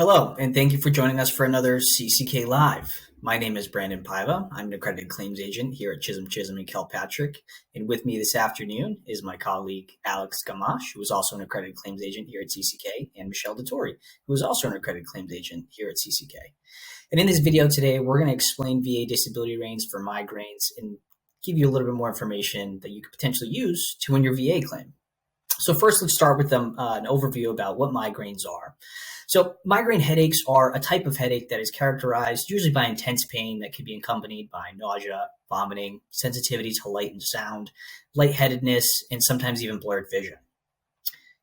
Hello, and thank you for joining us for another CCK Live. My name is Brandon Paiva. I'm an accredited claims agent here at Chisholm and Kilpatrick. And with me this afternoon is my colleague Alex Gamache, who is also an accredited claims agent here at CCK, and Michelle DeTore, who is also an accredited claims agent here at CCK. And in this video today, we're going to explain VA disability range for migraines and give you a little bit more information that you could potentially use to win your VA claim. So first, let's start with an overview about what migraines are. So migraine headaches are a type of headache that is characterized usually by intense pain that can be accompanied by nausea, vomiting, sensitivity to light and sound, lightheadedness, and sometimes even blurred vision.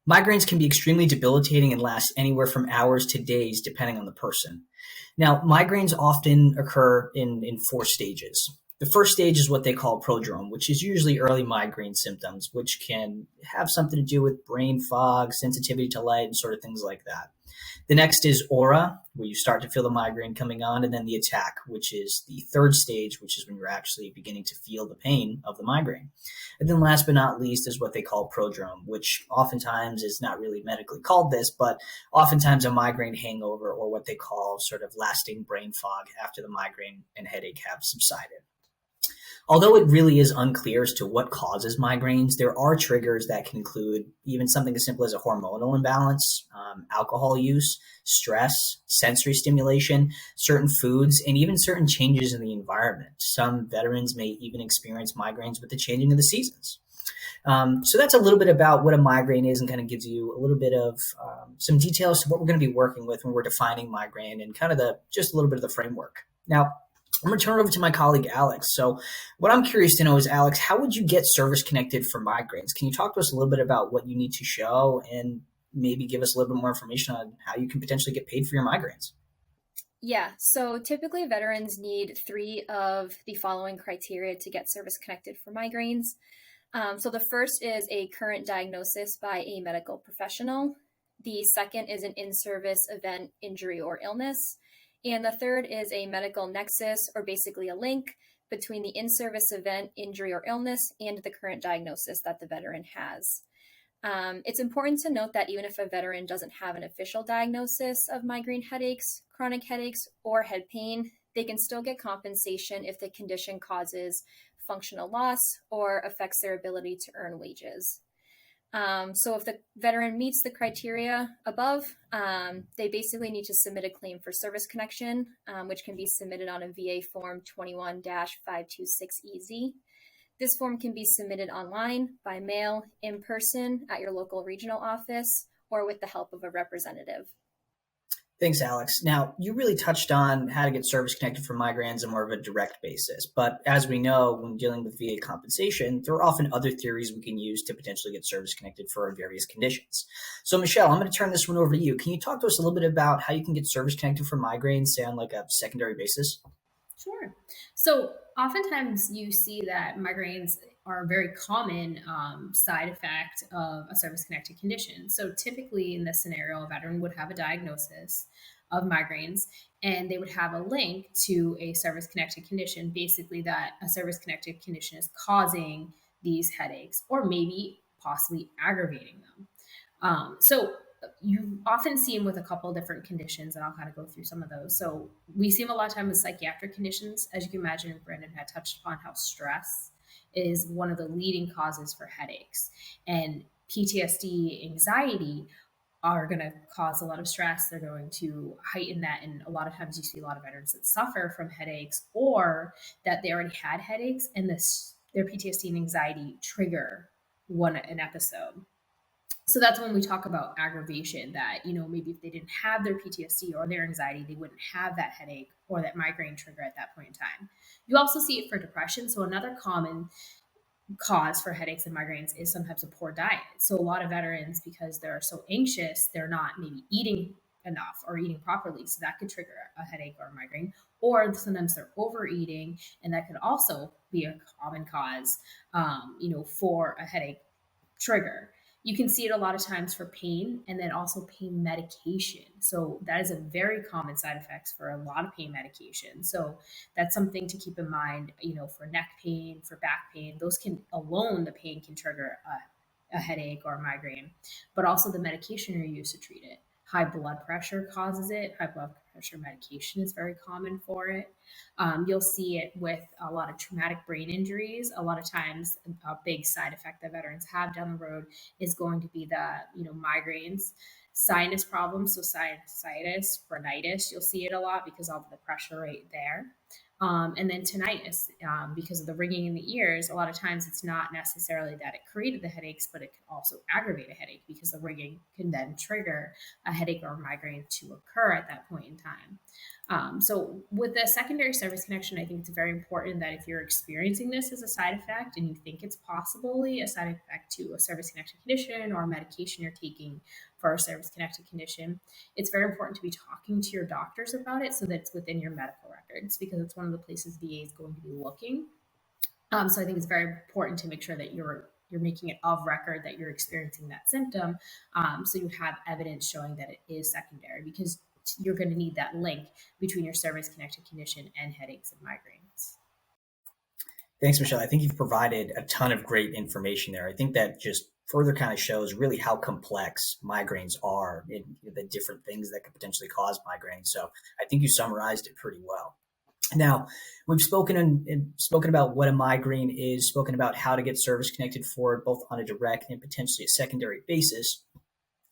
Migraines can be extremely debilitating and last anywhere from hours to days, depending on the person. Now, migraines often occur in 4 stages. The first stage is what they call prodrome, which is usually early migraine symptoms, which can have something to do with brain fog, sensitivity to light, and sort of things like that. The next is aura, where you start to feel the migraine coming on, and then the attack, which is the third stage, which is when you're actually beginning to feel the pain of the migraine. And then last but not least is what they call prodrome, which oftentimes is not really medically called this, but oftentimes a migraine hangover or what they call sort of lasting brain fog after the migraine and headache have subsided. Although it really is unclear as to what causes migraines, there are triggers that can include even something as simple as a hormonal imbalance, alcohol use, stress, sensory stimulation, certain foods, and even certain changes in the environment. Some veterans may even experience migraines with the changing of the seasons. So that's a little bit about what a migraine is and kind of gives you a little bit of some details to what we're going to be working with when we're defining migraine and kind of just a little bit of the framework. Now, I'm going to turn it over to my colleague, Alex. So what I'm curious to know is, Alex, how would you get service connected for migraines? Can you talk to us a little bit about what you need to show and maybe give us a little bit more information on how you can potentially get paid for your migraines? Yeah, so typically veterans need 3 of the following criteria to get service connected for migraines. So the first is a current diagnosis by a medical professional. The second is an in-service event, injury, or illness. And the third is a medical nexus, or basically a link between the in-service event, injury, or illness and the current diagnosis that the veteran has. It's important to note that even if a veteran doesn't have an official diagnosis of migraine headaches, chronic headaches, or head pain, they can still get compensation if the condition causes functional loss or affects their ability to earn wages. So if the veteran meets the criteria above, they basically need to submit a claim for service connection, which can be submitted on a VA Form 21-526EZ. This form can be submitted online, by mail, in person, at your local regional office, or with the help of a representative. Thanks, Alex. Now, you really touched on how to get service connected for migraines on more of a direct basis. But as we know, when dealing with VA compensation, there are often other theories we can use to potentially get service connected for various conditions. So, Michelle, I'm going to turn this one over to you. Can you talk to us a little bit about how you can get service connected for migraines, say on like a secondary basis? Sure. So oftentimes you see that migraines are a very common side effect of a service-connected condition. So typically in this scenario, a veteran would have a diagnosis of migraines and they would have a link to a service-connected condition, basically that a service-connected condition is causing these headaches or maybe possibly aggravating them. So you often see them with a couple different conditions, and I'll kind of go through some of those. So we see them a lot of times with psychiatric conditions. As you can imagine, Brandon had touched upon how stress is one of the leading causes for headaches. And PTSD, anxiety are going to cause a lot of stress. They're going to heighten that. And a lot of times you see a lot of veterans that suffer from headaches or that they already had headaches and their PTSD and anxiety trigger an episode. So that's when we talk about aggravation, that, maybe if they didn't have their PTSD or their anxiety, they wouldn't have that headache or that migraine trigger at that point in time. You also see it for depression. So another common cause for headaches and migraines is sometimes a poor diet. So a lot of veterans, because they're so anxious, they're not maybe eating enough or eating properly. So that could trigger a headache or a migraine. Or sometimes they're overeating, and that could also be a common cause, for a headache trigger. You can see it a lot of times for pain and then also pain medication. So that is a very common side effects for a lot of pain medication. So that's something to keep in mind, for neck pain, for back pain. Those the pain can trigger a headache or a migraine, but also the medication you're used to treat it. High blood pressure causes it. High blood pressure medication is very common for it. You'll see it with a lot of traumatic brain injuries. A lot of times, a big side effect that veterans have down the road is going to be the migraines, sinus problems, so sinusitis, rhinitis. You'll see it a lot because of the pressure right there. And then tinnitus, because of the ringing in the ears, a lot of times it's not necessarily that it created the headaches, but it can also aggravate a headache because the ringing can then trigger a headache or a migraine to occur at that point in time. So with the secondary service connection, I think it's very important that if you're experiencing this as a side effect and you think it's possibly a side effect to a service connected condition or a medication you're taking for a service connected condition, it's very important to be talking to your doctors about it so that it's within your medical records, because it's one of the places VA is going to be looking. So I think it's very important to make sure that you're making it of record that you're experiencing that symptom, so you have evidence showing that it is secondary, because you're going to need that link between your service connected condition and headaches and migraines. Thanks, Michelle. I think you've provided a ton of great information there. I think that just further kind of shows really how complex migraines are and the different things that could potentially cause migraines. So I think you summarized it pretty well. Now, we've spoken about what a migraine is, spoken about how to get service connected for it, both on a direct and potentially a secondary basis.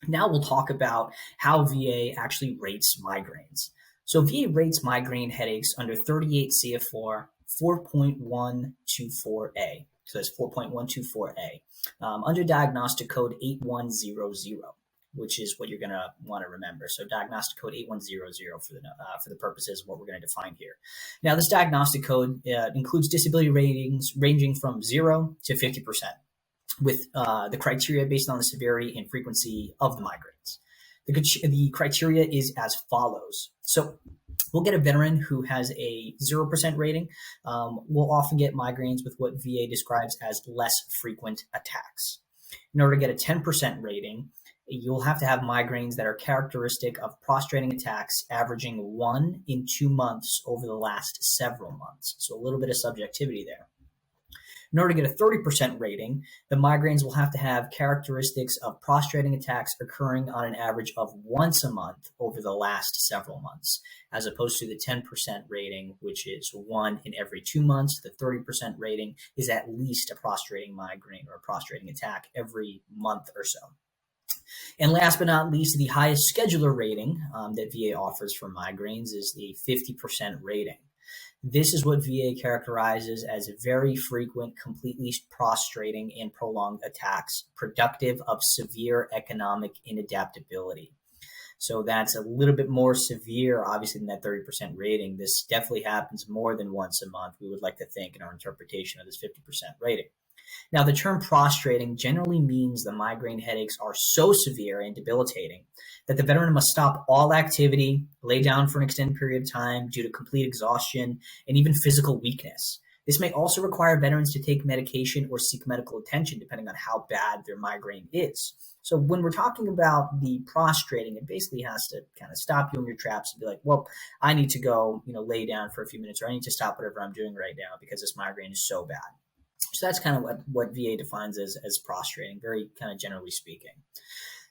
Now we'll talk about how VA actually rates migraines. So VA rates migraine headaches under 38 CFR 4.124A. So that's 4.124A. Under diagnostic code 8100, which is what you're going to want to remember. So diagnostic code 8100 for the purposes of what we're going to define here. Now, this diagnostic code includes disability ratings ranging from 0 to 50%, with the criteria based on the severity and frequency of the migraines. The criteria is as follows. So we'll get a veteran who has a 0% rating. We'll often get migraines with what VA describes as less frequent attacks. In order to get a 10% rating, you'll have to have migraines that are characteristic of prostrating attacks averaging 1 in 2 months over the last several months. So a little bit of subjectivity there. In order to get a 30% rating, the migraines will have to have characteristics of prostrating attacks occurring on an average of once a month over the last several months, as opposed to the 10% rating, which is 1 in every 2 months. The 30% rating is at least a prostrating migraine or a prostrating attack every month or so. And last but not least, the highest scheduler rating that VA offers for migraines is the 50% rating. This is what VA characterizes as very frequent, completely prostrating and prolonged attacks, productive of severe economic inadaptability. So that's a little bit more severe, obviously, than that 30% rating. This definitely happens more than once a month, we would like to think, in our interpretation of this 50% rating. Now, the term prostrating generally means the migraine headaches are so severe and debilitating that the veteran must stop all activity, lay down for an extended period of time due to complete exhaustion and even physical weakness. This may also require veterans to take medication or seek medical attention depending on how bad their migraine is. So when we're talking about the prostrating, it basically has to kind of stop you in your tracks and be like, well, I need to go, lay down for a few minutes, or I need to stop whatever I'm doing right now because this migraine is so bad. So that's kind of what VA defines as prostrating, very kind of generally speaking.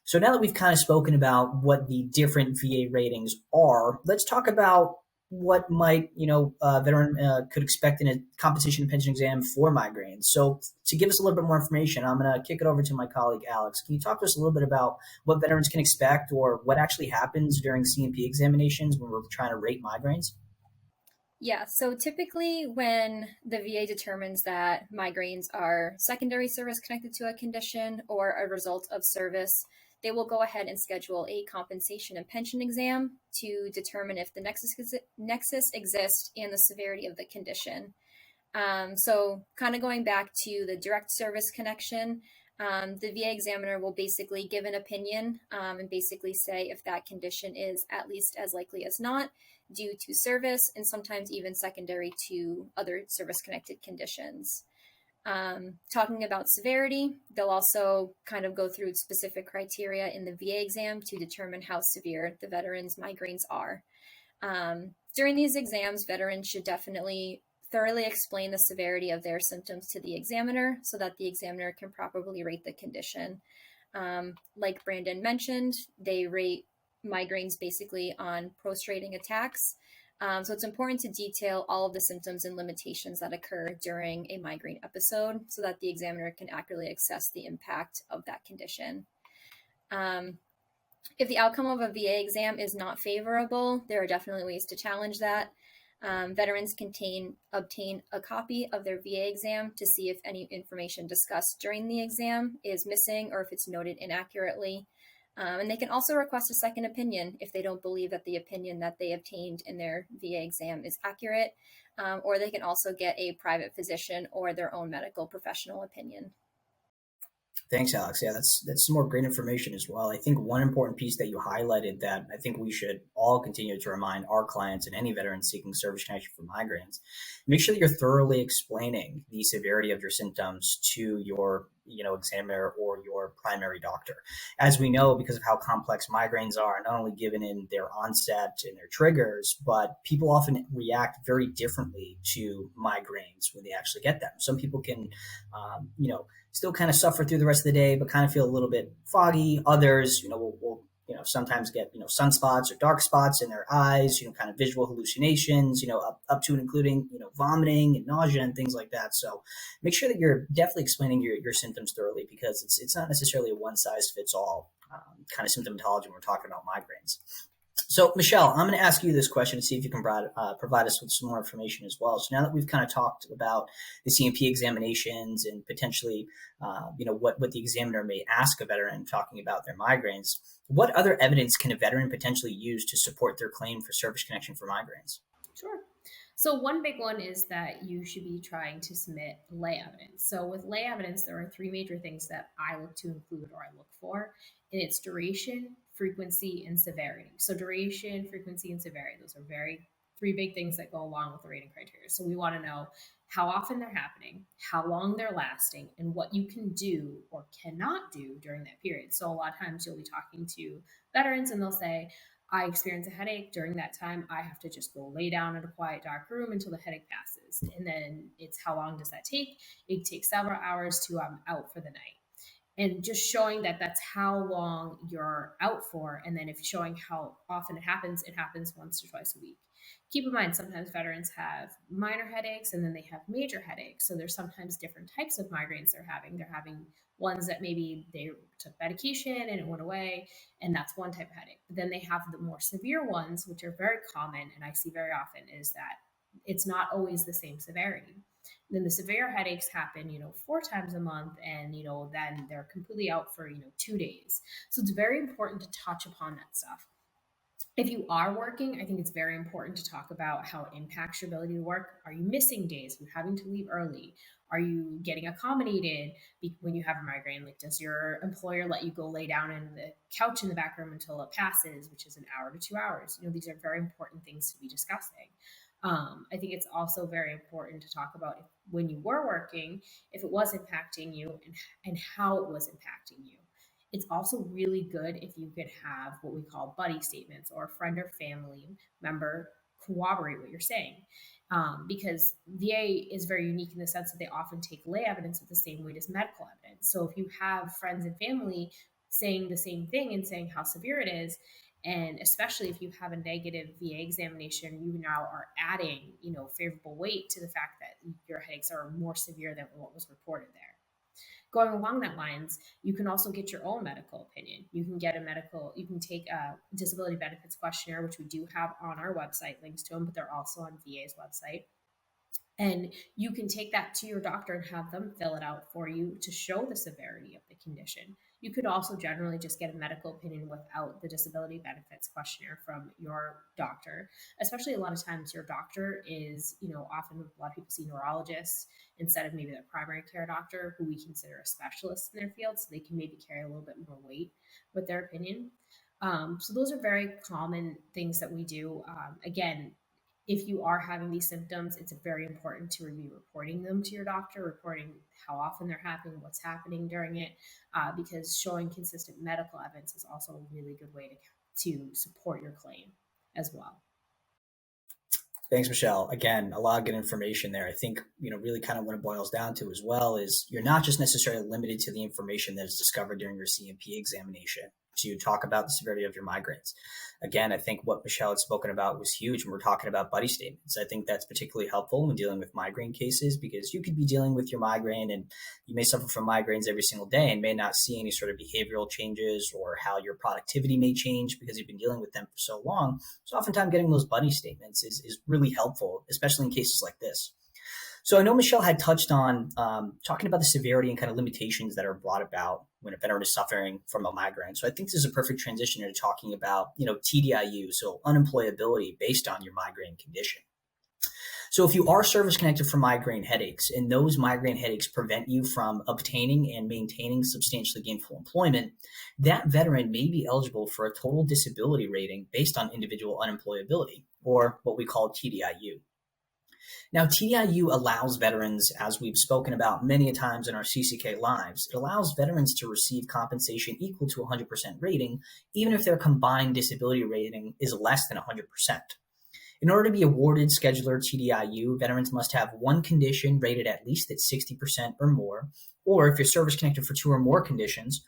So now that we've kind of spoken about what the different VA ratings are, let's talk about what might, a veteran could expect in a compensation and pension exam for migraines. So to give us a little bit more information, I'm going to kick it over to my colleague, Alex. Can you talk to us a little bit about what veterans can expect or what actually happens during C&P examinations when we're trying to rate migraines? Yeah, so typically when the VA determines that migraines are secondary service connected to a condition or a result of service, they will go ahead and schedule a compensation and pension exam to determine if the nexus exists and the severity of the condition. So kind of going back to the direct service connection, the VA examiner will basically give an opinion and basically say if that condition is at least as likely as not due to service and sometimes even secondary to other service-connected conditions. Talking about severity, they'll also kind of go through specific criteria in the VA exam to determine how severe the veteran's migraines are. During these exams, veterans should definitely thoroughly explain the severity of their symptoms to the examiner so that the examiner can properly rate the condition. Like Brandon mentioned, they rate migraines basically on prostrating attacks. So it's important to detail all of the symptoms and limitations that occur during a migraine episode so that the examiner can accurately assess the impact of that condition. If the outcome of a VA exam is not favorable, there are definitely ways to challenge that. Veterans can obtain a copy of their VA exam to see if any information discussed during the exam is missing or if it's noted inaccurately. And they can also request a second opinion if they don't believe that the opinion that they obtained in their VA exam is accurate, or they can also get a private physician or their own medical professional opinion. Thanks, Alex. Yeah, that's some more great information as well. I think one important piece that you highlighted that I think we should all continue to remind our clients and any veterans seeking service connection for migraines, make sure that you're thoroughly explaining the severity of your symptoms to your examiner or your primary doctor. As we know, because of how complex migraines are, not only given in their onset and their triggers, but people often react very differently to migraines when they actually get them. Some people can, still kind of suffer through the rest of the day, but kind of feel a little bit foggy. Others, will sometimes get, sunspots or dark spots in their eyes, kind of visual hallucinations, up to and including, vomiting and nausea and things like that. So make sure that you're definitely explaining your symptoms thoroughly, because it's not necessarily a one size fits all kind of symptomatology when we're talking about migraines. So, Michelle, I'm going to ask you this question to see if you can provide us with some more information as well. So now that we've kind of talked about the C&P examinations and potentially, what the examiner may ask a veteran talking about their migraines, what other evidence can a veteran potentially use to support their claim for service connection for migraines? Sure. So one big one is that you should be trying to submit lay evidence. So with lay evidence, there are three major things that I look to include or I look for, and it's duration, frequency, and severity. So duration, frequency, and severity, those are three big things that go along with the rating criteria. So we want to know how often they're happening, how long they're lasting, and what you can do or cannot do during that period. So a lot of times you'll be talking to veterans and they'll say, I experience a headache during that time. I have to just go lay down in a quiet, dark room until the headache passes. And then it's how long does that take? It takes several hours to I'm out for the night. And just showing that that's how long you're out for. And then if showing how often it happens once or twice a week. Keep in mind, sometimes veterans have minor headaches and then they have major headaches. So there's sometimes different types of migraines they're having. They're having ones that maybe they took medication and it went away, and that's one type of headache. But then they have the more severe ones, which are very common and I see very often, is that it's not always the same severity. Then the severe headaches happen, 4 times a month, and then they're completely out for 2 days. So it's very important to touch upon that stuff. If you are working, I think it's very important to talk about how it impacts your ability to work. Are you missing days? Are you having to leave early? Are you getting accommodated when you have a migraine? Like, does your employer let you go lay down in the couch in the back room until it passes, which is an hour to 2 hours? These are very important things to be discussing. I think it's also very important to talk about when you were working, if it was impacting you and how it was impacting you. It's also really good if you could have what we call buddy statements, or a friend or family member corroborate what you're saying. Because VA is very unique in the sense that they often take lay evidence with the same weight as medical evidence. So if you have friends and family saying the same thing and saying how severe it is, and especially if you have a negative VA examination, you now are adding, favorable weight to the fact that your headaches are more severe than what was reported there. Going along that lines, you can also get your own medical opinion. You can take a disability benefits questionnaire, which we do have on our website, links to them, but they're also on VA's website. And you can take that to your doctor and have them fill it out for you to show the severity of the condition. You could also generally just get a medical opinion without the disability benefits questionnaire from your doctor, especially a lot of times your doctor is, often a lot of people see neurologists instead of maybe their primary care doctor, who we consider a specialist in their field. So they can maybe carry a little bit more weight with their opinion. So those are very common things that we do. Again, if you are having these symptoms, it's very important to be reporting them to your doctor, reporting how often they're happening, what's happening during it, because showing consistent medical evidence is also a really good way to support your claim as well. Thanks, Michelle. Again, a lot of good information there. I think, really kind of what it boils down to as well is you're not just necessarily limited to the information that is discovered during your C&P examination. to talk about the severity of your migraines. Again, I think what Michelle had spoken about was huge when we're talking about buddy statements. I think that's particularly helpful when dealing with migraine cases, because you could be dealing with your migraine and you may suffer from migraines every single day and may not see any sort of behavioral changes or how your productivity may change because you've been dealing with them for so long. So oftentimes getting those buddy statements is really helpful, especially in cases like this. So I know Michelle had touched on talking about the severity and kind of limitations that are brought about when a veteran is suffering from a migraine. So I think this is a perfect transition into talking about, TDIU, so unemployability based on your migraine condition. So if you are service connected for migraine headaches and those migraine headaches prevent you from obtaining and maintaining substantially gainful employment, that veteran may be eligible for a total disability rating based on individual unemployability, or what we call TDIU. Now, TDIU allows veterans, as we've spoken about many times in our CCK lives, it allows veterans to receive compensation equal to 100% rating, even if their combined disability rating is less than 100%. In order to be awarded scheduler TDIU, veterans must have one condition rated at least at 60% or more, or if you're service connected for two or more conditions,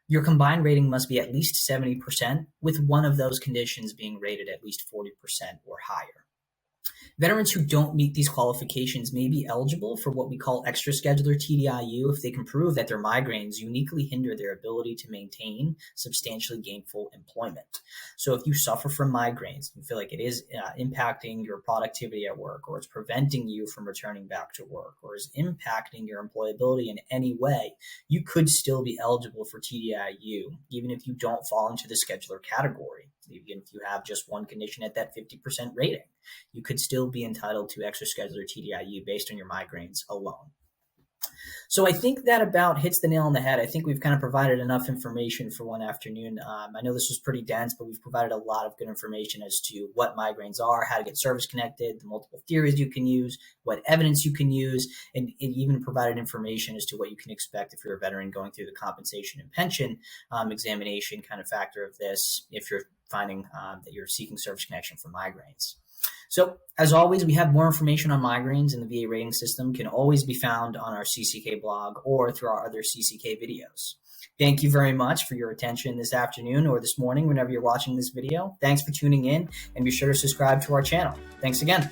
your combined rating must be at least 70%, with one of those conditions being rated at least 40% or higher. Veterans who don't meet these qualifications may be eligible for what we call extra scheduler TDIU if they can prove that their migraines uniquely hinder their ability to maintain substantially gainful employment. So if you suffer from migraines, you feel like it is impacting your productivity at work, or it's preventing you from returning back to work, or is impacting your employability in any way, you could still be eligible for TDIU, even if you don't fall into the scheduler category. Even if you have just one condition at that 50% rating, you could still be entitled to extra scheduler TDIU based on your migraines alone. So I think that about hits the nail on the head. I think we've kind of provided enough information for one afternoon. I know this was pretty dense, but we've provided a lot of good information as to what migraines are, how to get service connected, the multiple theories you can use, what evidence you can use, and even provided information as to what you can expect if you're a veteran going through the compensation and pension examination kind of factor of this, if you're finding that you're seeking service connection for migraines. So as always, we have more information on migraines and the VA rating system can always be found on our CCK blog or through our other CCK videos. Thank you very much for your attention this afternoon or this morning, whenever you're watching this video. Thanks for tuning in, and be sure to subscribe to our channel. Thanks again.